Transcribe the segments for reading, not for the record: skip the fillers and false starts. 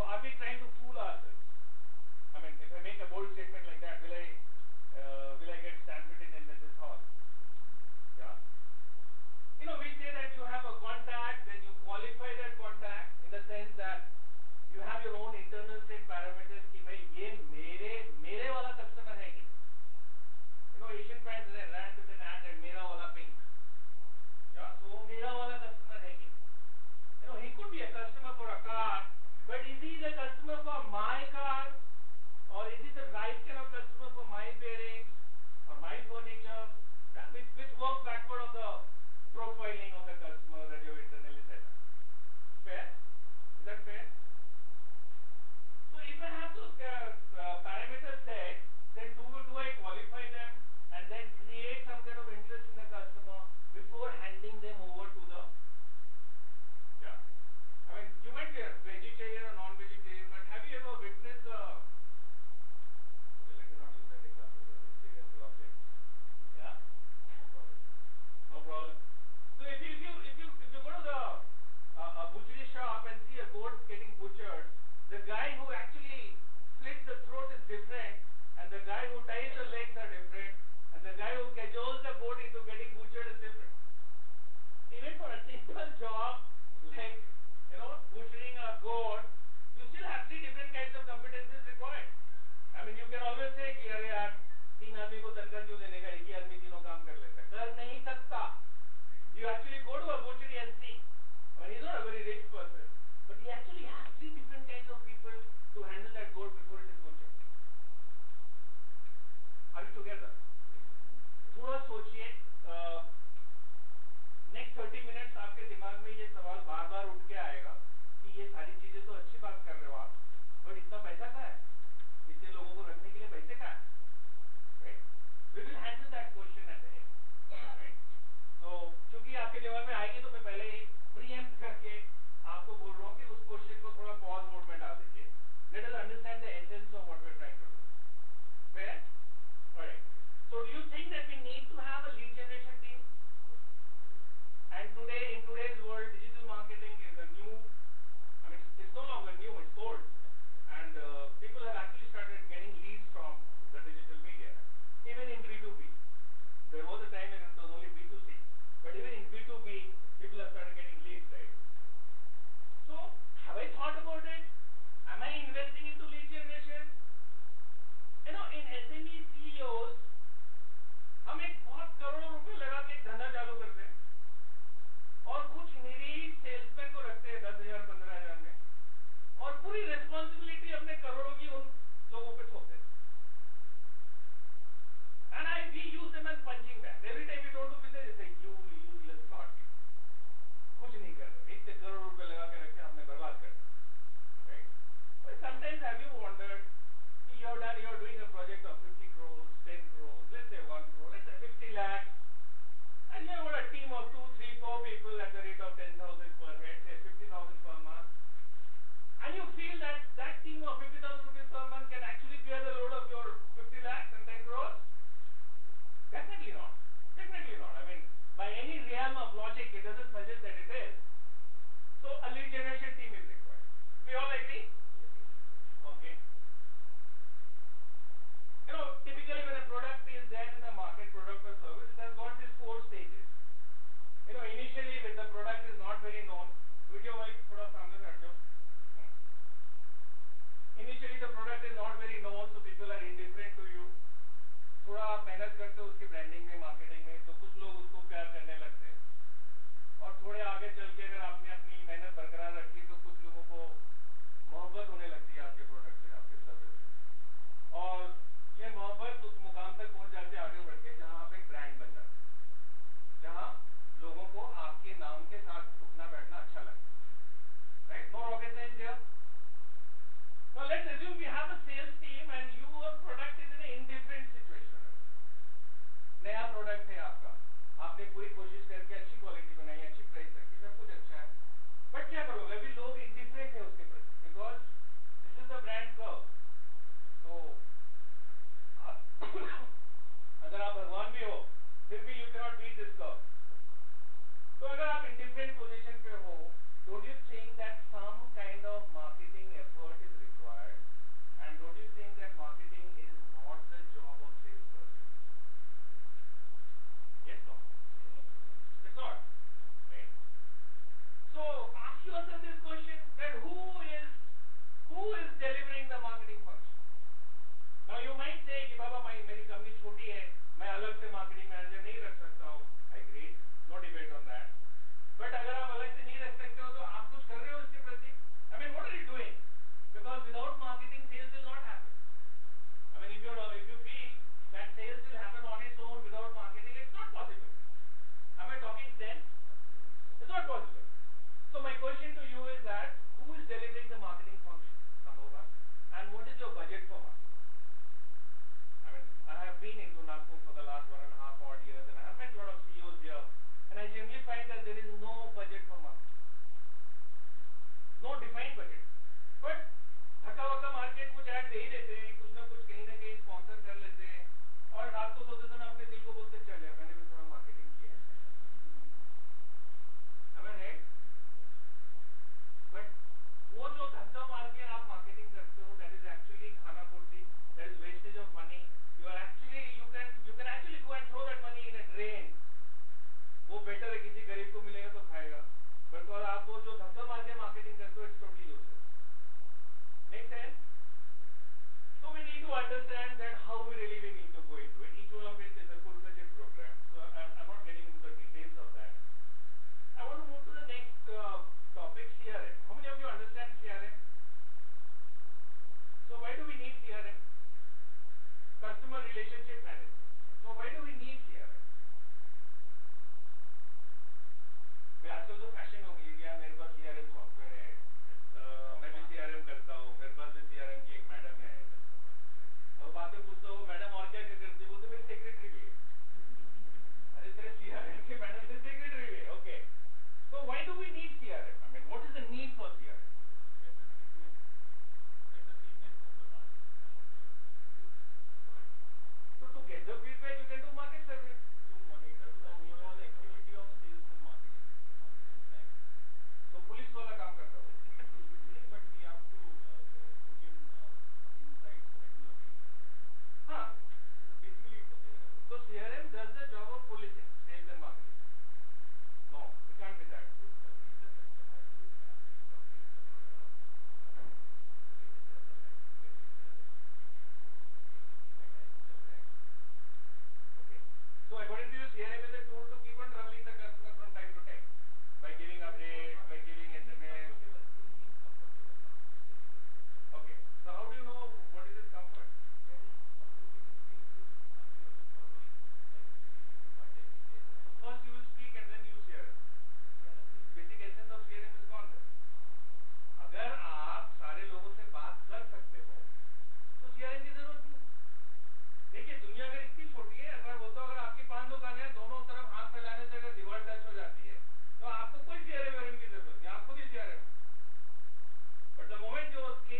are we trying to fool ourselves? I mean, if I make a bold statement like that, will I get stampeded in this hall? Yeah. We say that you have a contact, then you qualify that contact in the sense that you have your own internal set parameters कि भाई ये मेरे वाला customer है कि Asian Paints ran with an ad and मेरा वाला pink. Yeah, so मेरा वाला customer है कि he could be a customer for a car, but is he the customer for my car, or is he the right kind of customer for my bearings or my furniture? Yeah, which works backward of the profiling of the customer that you have internally set up. Fair? Is that fair? So if I have those parameters set, then do I qualify them and then create some kind of interest in the customer before handing them over to the, yeah? I mean, you might be a vegetarian or non-vegetarian, but have you ever witnessed a, okay, let me not use that example, the vegetarian will object. Yeah? No problem. So if you go to the a butchery shop and see a goat getting butchered, the guy who actually slits the throat is different, and the guy who ties the legs are different, and the guy who cajoles the goat into getting butchered is different. Even for a simple job like butchering a goat, you still have 3 different kinds of competencies required. I mean, you can always say कि अरे यार 3 आदमी को तनख्वाह क्यों देने का, एक ही आदमी तीनों काम कर लेता है. कर नहीं सकता. You actually go to a butchery and see. I mean, he's not a very rich person, but he actually has 3 different kinds of people to handle that goat before it is butchered. Are you together? थोड़ा सोचिए. Next 30 minutes आपके दिमाग में ये सवाल बार-बार उठ के आएगा कि ये सारी चीजें तो अच्छी बात कर रहे हो आप, बट इतना पैसा कहाँ है? इतने लोगों को रखने के लिए पैसे कहाँ है? Right? We will handle that question at the end. Right? So, चूंकि आपके दिमाग में आएगी तो मैं पहले ही preempt करके आपको बोल रहा हूँ कि उस क्वेश्चन को थोड़ा pause mode में डाल दीजिए. Let us understand the essence of what we are trying to do. Fair? Alright. So, do you think that we need to have a lead generation team? And in today's world, digital marketing is a new, I mean, it's no longer new, it's old. And people have actually started getting leads from the digital media, even in B2B. There was a time when it was only B2C, but even in B2B, people have started getting leads, right? So, have I thought about it? Am I investing into lead generation? In SME CEOs, हम एक बहुत करोड़ों रुपए लगा के धंधा चालू करते हैं और कुछ निरीह सेल्समैन को रखते हैं 10,000 15,000 में और पूरी रिस्पांसिबिलिटी अपने करोड़ों की उन लोगों पे थोप देते हैं. And we use them as punching bag. Every time we don't do business, they say you useless lot. कुछ नहीं कर रहे. इतने करोड़ रुपए लगा के रखे आपने बर्बाद कर दिया. Right? But sometimes have you wondered कि you're doing a project of 50 crores, 10 crores, let's say 1 crore, let's say 50 lakhs, and you have got a team of 2, 3, 4 people at the rate of 10,000 per head, say 50,000 per month, and you feel that that team of 50,000 rupees per month can actually bear the load of your 50 lakhs and 10 crores? Definitely not. Definitely not. I mean, by any realm of logic, it doesn't suggest that it is. So, a lead generation team is required. We all agree? Okay. Typically when a product is there in the market, product or service, it has got these 4 stages. Initially when the product is not very known, video mic thoda samne se hat jao. Initially the product is not very known, so people are indifferent to you. थोड़ा आप मेहनत करते हो उसकी branding में, marketing में, तो कुछ लोग उसको प्यार करने लगते हैं. और थोड़े आगे चल के अगर आपने अपनी मेहनत बरकरार रखी तो कुछ लोगों को मोहब्बत होने लगती है आपके प्रोडक्ट से, आपके सर्विस से. और ये मोहब्बत उस मुकाम तक पहुंच जाते हैं आगे बढ़ के जहां आप एक ब्रांड बन जाते हैं, जहां लोगों को आपके नाम के साथ उठना बैठना अच्छा लगता है. Right? No rocket science here. Now let's assume we have a sales team and your product is in an indifferent situation. नया प्रोडक्ट है आपका, आपने पूरी कोशिश करके अच्छी क्वालिटी बनाई, अच्छी प्राइस रखी, सब कुछ अच्छा है, बट क्या करोगे? अभी लोग इंडिफरेंट है उस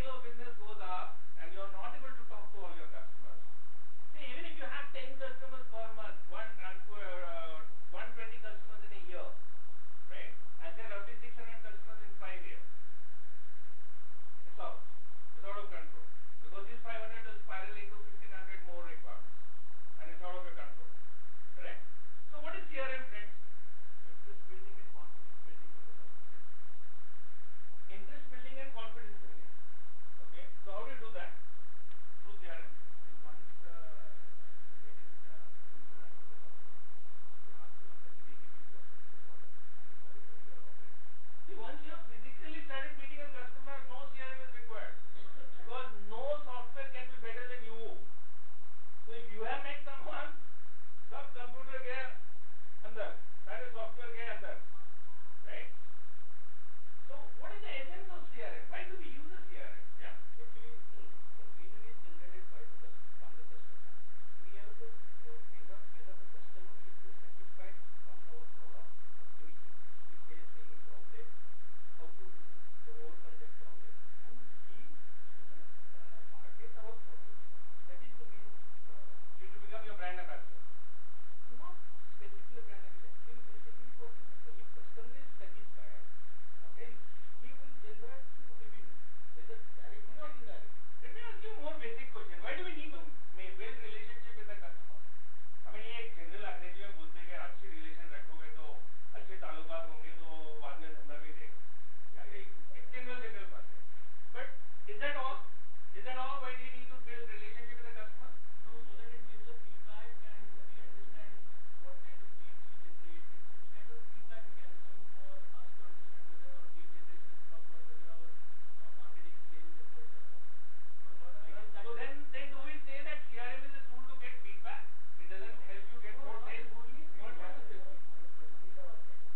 of business goes up and you are not able to talk to all your customers, see, even if you have 10 customers per month, 120 customers in a year, right? And say roughly 600 customers in 5 years. It's out. It's out of control. Because these 500 will spiral into 1500 more requirements. And it's out of your control. Correct? So what is CRM, friends? Interest building and confidence building with the customer. Interest building and confidence building. Okay? So how do you do that? Through CRM? Once you get in interact with the customer, you have to understand the basic introduction to the product and the solution you are offering. See, once you have physically started meeting a customer, no CRM is required. Because no software can be better than you. So if you have met someone, सब computer के अंदर, सारे software के अंदर, right? So what is the essence of CRM? Why do we use a CRM? Yeah. Actually, the revenue is generated by the from the customer. We have to find out whether the customer is satisfied from our product, which he face any problem, how to do to overcome that problem, and he should market our product. That is the main. You to become your brand ambassador. Not specifically brand ambassador. Actually, basically, what is if customer is satisfied, Okay. then he will generate revenue, whether directly or indirectly. Let me ask you a more basic question. Why do we need to build relationship with the customer? I mean, ये एक general अंग्रेजी में बोलते हैं कि अच्छी relation रखोगे तो अच्छे ताल्लुकात होंगे तो बाद में धंधा भी देगा. एक जनरल बात है. But is that all? Is that all? Why do you need to build relationship with the customer? No, so that it gives a feedback and we understand what kind of leads we generate. It's kind of feedback mechanism for us to understand whether our lead generation is proper, whether our marketing and sales efforts are proper. I guess that So then do we say that CRM is a tool to get feedback? It doesn't help you get more sales? only feedback.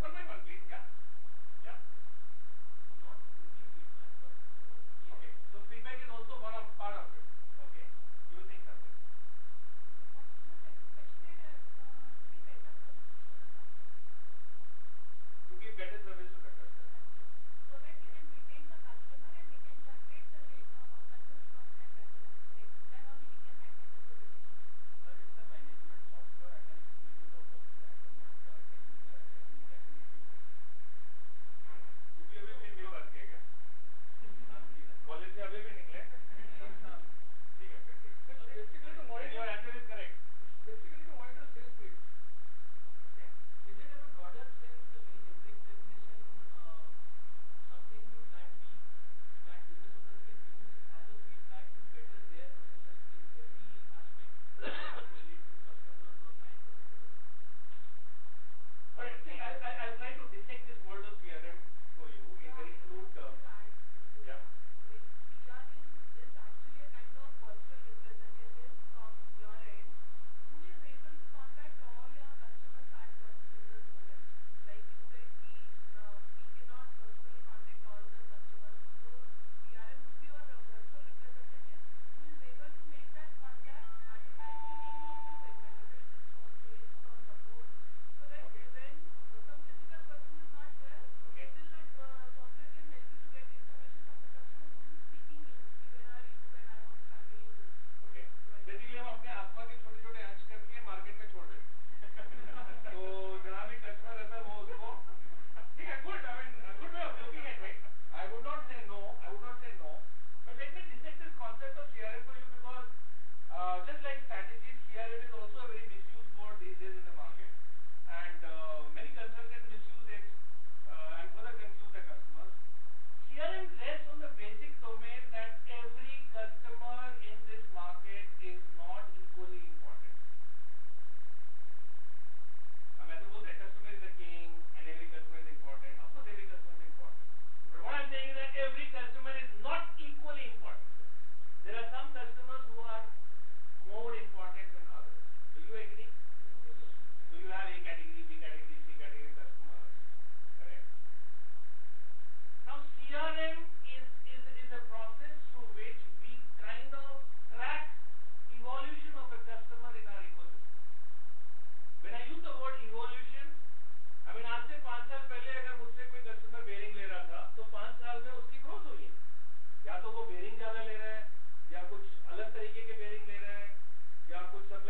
One by one, please. Yeah. Yeah. Not only feedback, but yes. Okay. So feedback is also one of part of it.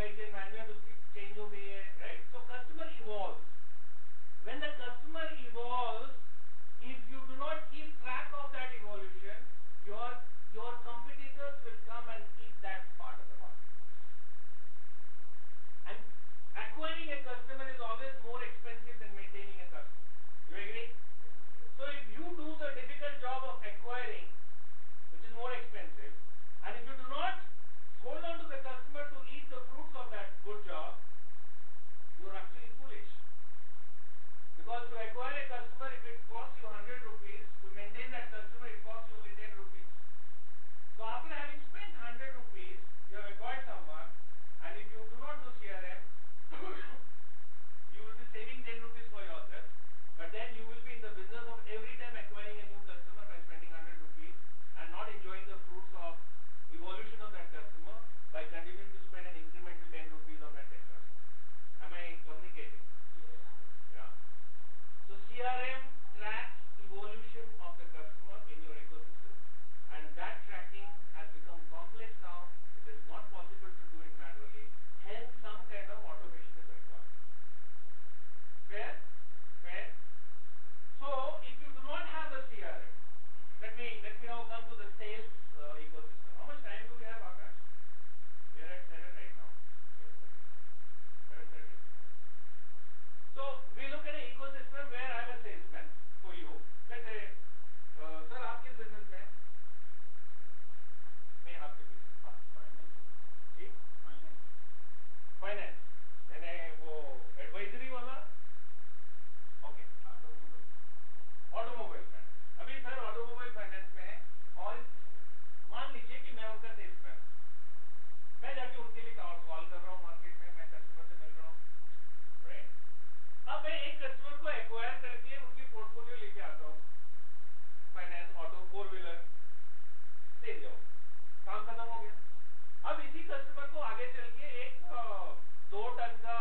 supply chain management उसकी change हो गई है, right? So customer evolves. When the customer evolves, if you do not keep track of that evolution, your competitors will come and eat that part of the market. And acquiring a customer is always more expensive than maintaining a customer. You agree? So if you do the difficult job of acquiring, which is more expensive, and if you do not hold on to the customer to eat the fruits of that good job, you are actually foolish. Because to acquire a customer, if it costs you 100 rupees, to maintain that customer, it costs you only 10 rupees. So after having spent 100 rupees, you have acquired someone, and if you do not do CRM, you will be saving 10 rupees for yourself, but then you will be in the business of every time acquiring a new customer by spending 100 rupees and not enjoying the fruits of evolution of that customer by continuing to spend an incremental 10 rupees on that 10 customer. Am I communicating? Yes. Yeah. So CRM tracks evolution of the customer in your ecosystem, and that tracking has become complex now. It is not possible to do it manually. Hence, some kind of automation is required. Fair? Fair? So, if you do not have a CRM, let me now come to the sales ecosystem. How much time do we have, Akash? We are at 7 right now. 7:30. So we look at an ecosystem where I am a salesman for you. Let's say, sir, आप किस business में हैं? मैं आपके पीछे. Finance जी? Finance. यानी वो advisory वाला? Okay. Automobile finance. अभी सर automobile finance में है और मान लीजिए कि मैं उनका सेल्समैन हूँ. मैं जाके उनके लिए कॉल कर रहा हूँ मार्केट में, मैं कस्टमर से मिल रहा हूँ, राइट? अब मैं एक कस्टमर को एक्वायर करके उनकी पोर्टफोलियो लेके आता हूँ, फाइनेंस, ऑटो, 4 व्हीलर, दे दिया, काम खत्म हो गया. अब इसी कस्टमर को आगे चल के एक 2 टन का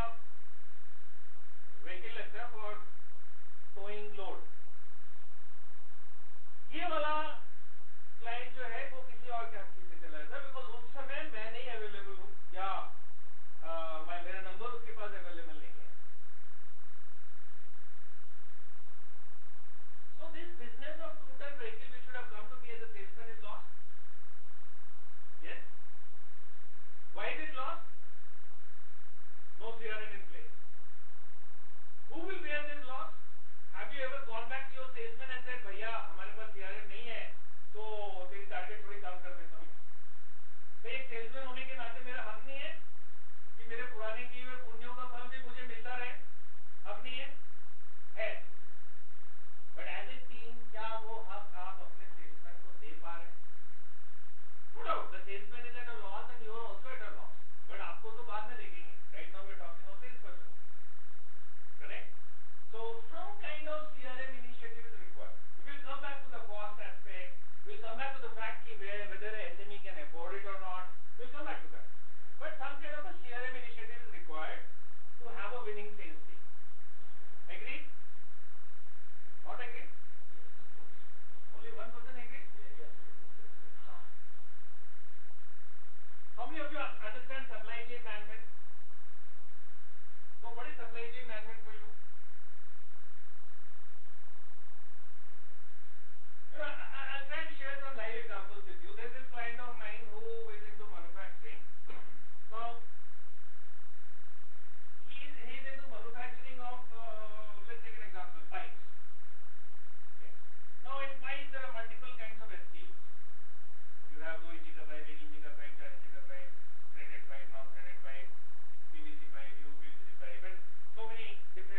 व्हीकल लगता है फॉर टोइंग लोड. ये वाला क्लाइंट जो है वो किसी और के हाथ से चला जाता है, बिकॉज उस समय मैं नहीं अवेलेबल हूँ या मेरा नंबर उसके पास अवेलेबल नहीं है. So this business of 2-ton vehicle which should have come to me as a salesman is lost. Yes. Why is it lost? No CRM in place. Who will bear this loss? Have you ever gone back to your salesman and said, भैया हमारे पास CRM नहीं है, तो तेरी target थोड़ी कम कर देता हूँ. तो एक सेल्समैन होने के नाते मेरा हक नहीं है कि मेरे पुराने किए हुए पुण्यों का फल भी मुझे मिलता रहे? हक नहीं है? है. बट एज ए टीम क्या वो हक आप अपने सेल्समैन को दे पा रहे हैं? No doubt the salesman is at a loss and you are also at a loss, but आपको तो बाद में देखेंगे. Right now we are talking of sales person. Correct? So some kind of CRM initiative is required. We will come back to the cost aspect. We will come back to the fact whether a SME can afford it or not. We will come back to that. But some kind of a CRM initiative is required to have a winning sales team. Agreed? Not agreed? Only one person agreed? How many of you understand supply chain management? So what is supply chain management for you? I'll try and share some live examples with you. There's this client of mine who is into manufacturing. Now, he's into manufacturing of, let's take an example, pipes. Okay. Now, in pipes, there are multiple kinds of SKUs. You have 2 inch का pipe, 1 inch का pipe, 4 inch का pipe, threaded pipe, non-threaded pipe, PVC pipe, PVC pipe, and so many different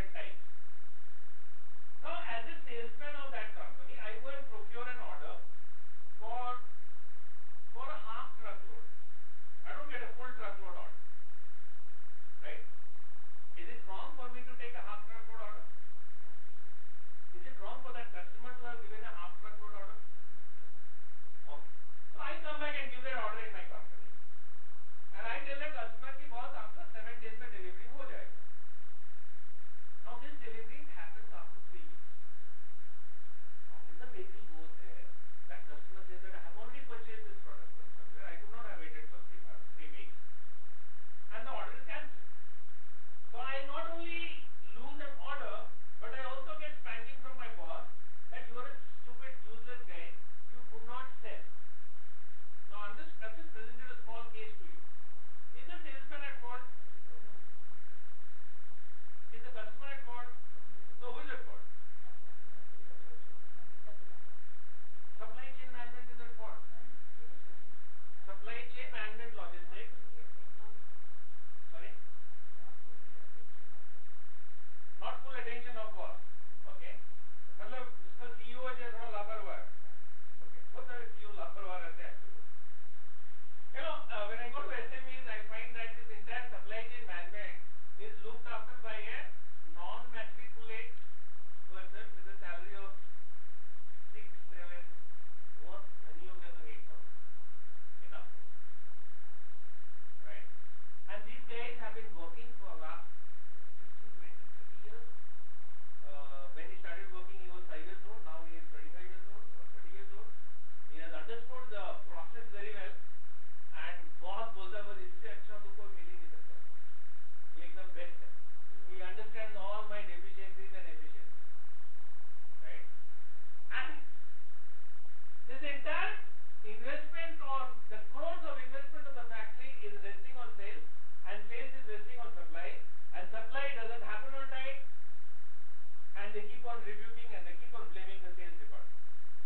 and they keep on rebuking and they keep on blaming the sales department.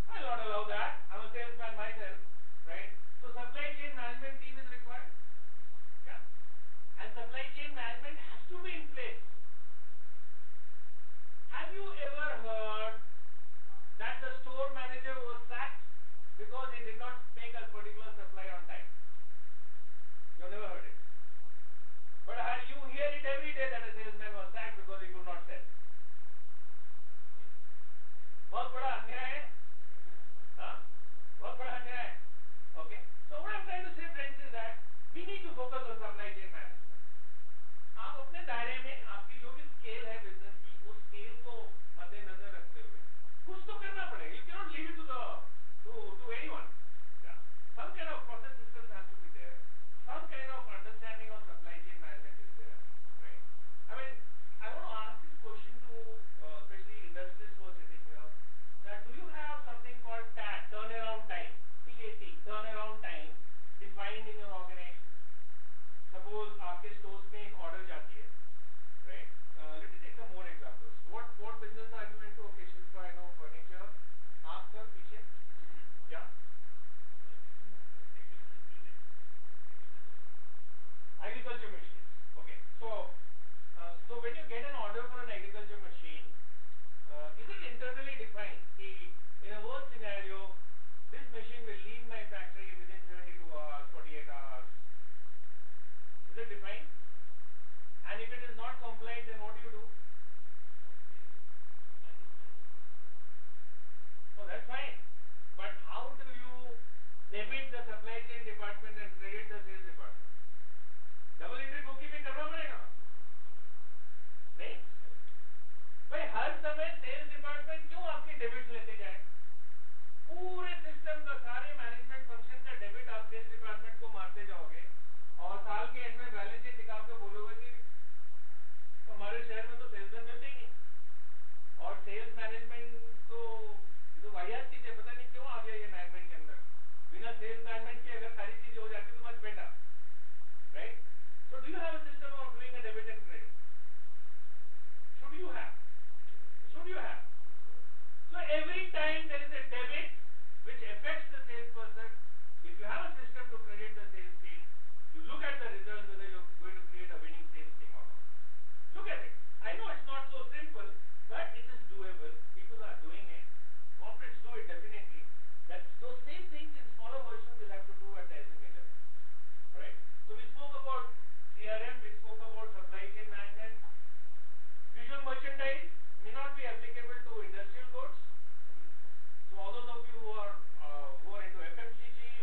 I will not allow that. I'm a salesman myself, right? So supply chain management team is required. Yeah. And supply chain management has to be in place. Have you ever heard that the store manager was sacked because he did not make a particular supply on time? You have never heard it. But you hear it every day that a salesman was sacked because he could not sell. बहुत बड़ा अन्याय है, हाँ? बहुत बड़ा अन्याय है. Okay. So what I'm trying to say, friends, is that we need to focus on supply chain management. आप अपने दायरे में आपकी जो भी स्केल है बिजनेस की, उस स्केल को मद्देनजर रखते हुए कुछ तो करना पड़ेगा. You cannot leave it to anyone. Yeah. Some kind of process systems have to be there. Some kind of understanding of supply chain management is there, right? I mean, I want to ask this question to especially industrialists who are sitting here, that do you have something called TAT, turnaround time, TAT, turnaround time, defined in your organization? Suppose आपके stores में एक order जाती है, right? Let me take some more examples. What business are you into? Okay, Shilpa, I know furniture. आप sir पीछे, yeah? Agriculture machines. Okay, so when you get an order for an agriculture machine, is it internally defined? In a worst scenario, this machine will leave my factory within 72 hours, 48 hours. Is it defined? And if it is not compliant, then what do you do? Oh, that's fine. But how do you debit the supply chain department and credit the sales department? Double entry book keeping करना पड़ेगा नहीं भाई. हर समय sales department क्यों आपकी debit लेते जाए? पूरे सिस्टम का सारे मैनेजमेंट फंक्शन का डेबिट आप सेल्स डिपार्टमेंट को मारते जाओगे और साल के एंड में बैलेंस शीट निकाल के बोलोगे कि हमारे शहर में तो सेल्समैन मिलते ही नहीं और सेल्स मैनेजमेंट तो वाहियात चीज है. पता नहीं क्यों आ गया ये मैनेजमेंट के अंदर. बिना सेल्स मैनेजमेंट के अगर सारी चीजें हो जाती तो much better, right? So do you have a system of doing a debit and credit? Should you have? Should you have? So every time there is a debit which affects the salesperson, if you have a system to credit the sales team, you look at the results whether you're going to create a winning sales team or not. Look at it. I know it's not so simple, but it is doable. People are doing it. Corporates do it definitely. Those same things in smaller versions we'll have to do at the SME level. Alright? So we spoke about CRM, we spoke about supply chain management. Visual merchandise may not be applicable to industrial goods. So all those of you who are into FMCG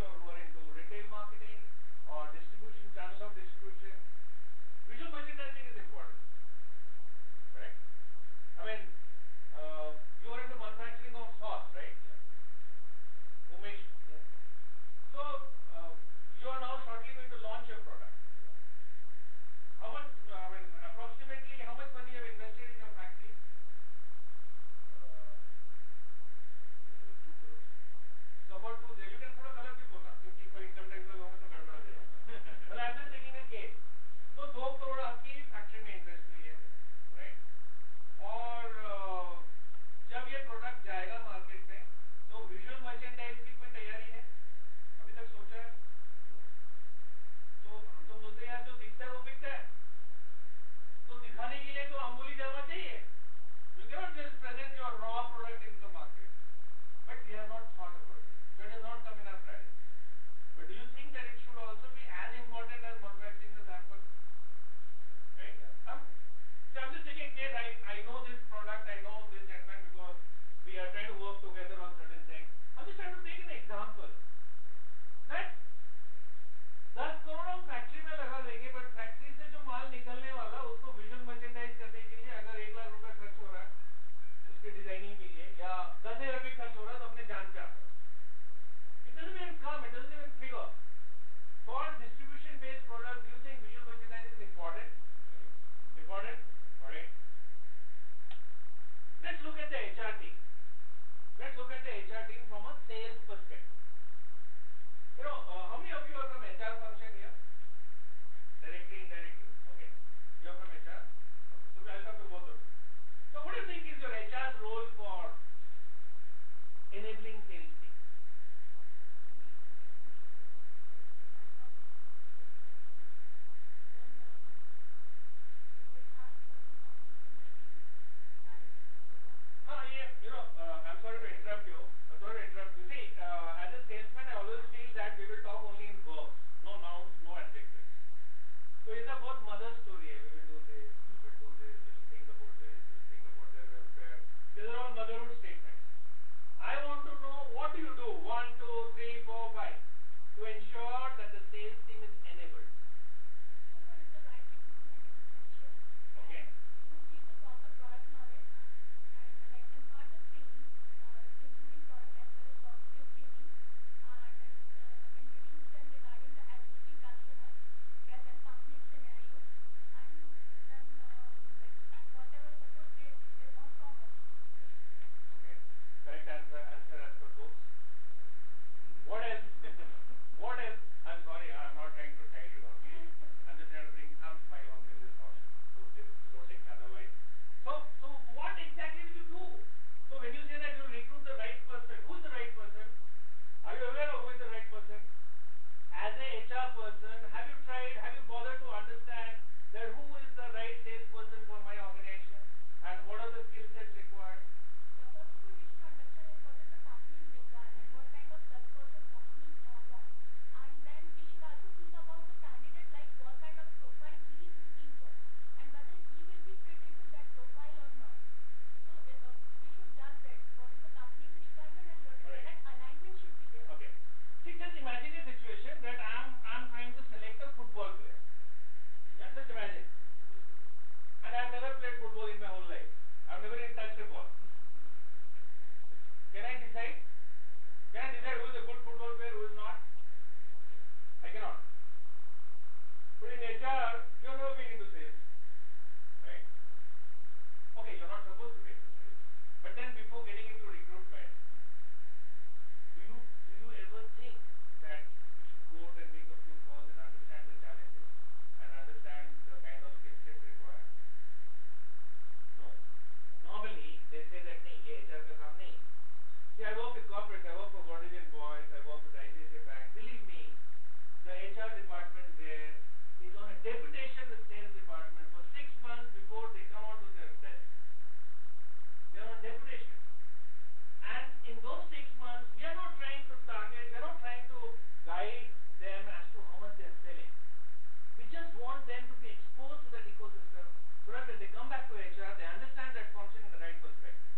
when they come back to HR, they understand that function in the right perspective.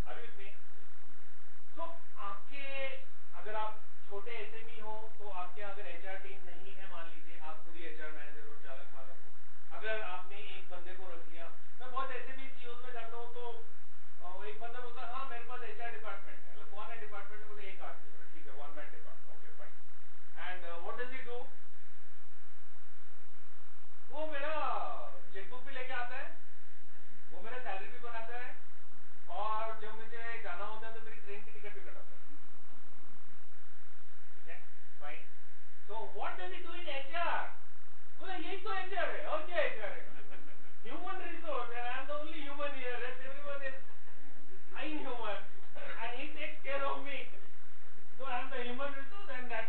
Are you with me? So आपके अगर आप छोटे SME हो तो आपके अगर HR team नहीं है, मान लीजिए आप खुद ही HR मैनेजर हो, चालक मालक हो, अगर आपने एक बंदे को रख लिया, मैं बहुत SME CEOs में जाता हूँ तो एक बंदा बोलता है हाँ मेरे पास HR डिपार्टमेंट है, कौन है डिपार्टमेंट में, बोले एक आदमी, ठीक है, one man department, okay fine, and what does he do, वो मेरा चेकबुक भी लेके आता है, वो मेरा सैलरी भी बनाता है, और जब मुझे जाना होता है तो मेरी ट्रेन की टिकट भी कटाता है, ठीक है, fine. So what does he do in HR? बोला यही तो HR है, और क्या HR है? Human resource, and I am the only human here. Rest everyone is inhuman, and he takes care of me. So I am the human resource, and I